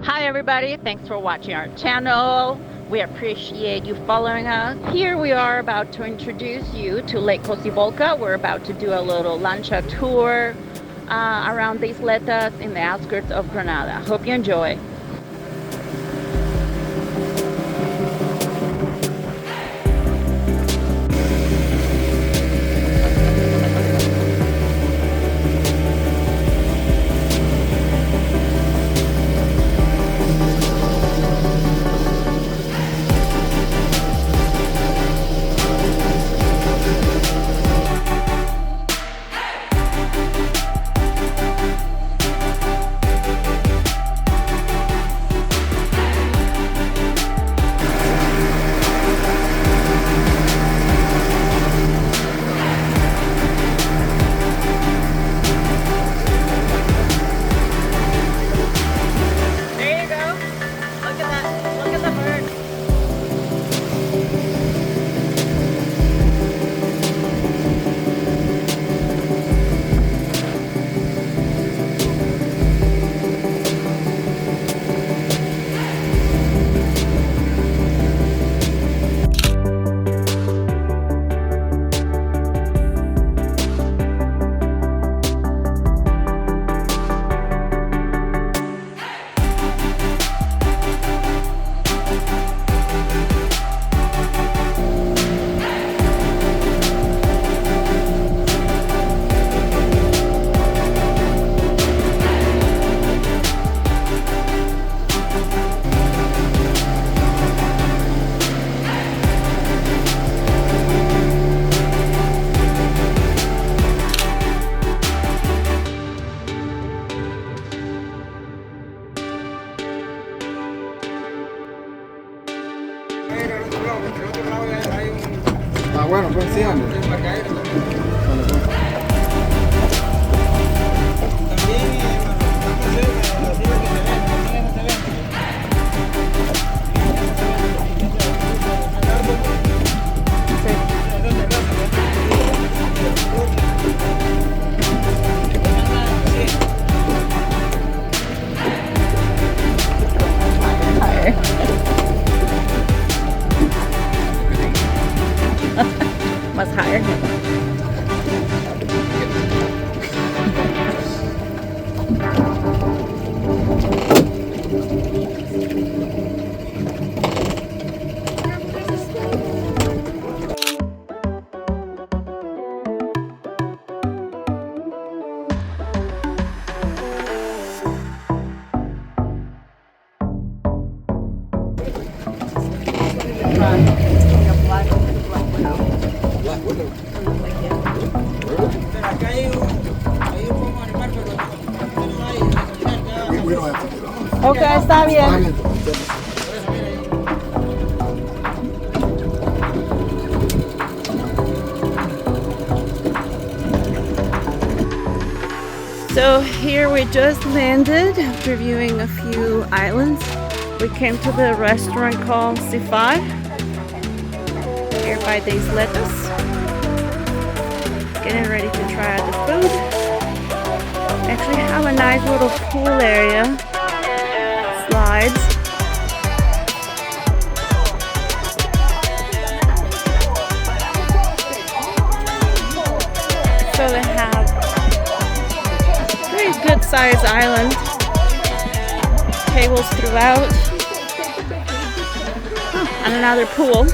Hi everybody, thanks for watching our channel. We appreciate you following us. Here we are about to introduce you to Lake Cocibolca. We're about to do a little lancha tour around the isletas in the outskirts of Granada. Hope you enjoy. Bueno, pues síganme. Más higher. Ok, está bien. So here we just landed after viewing a few islands. We came to the restaurant called C5 here by the isletas. Getting ready to try out the food. Actually have a nice little pool area. Slides. So they have a pretty good sized island. Tables throughout. And another pool.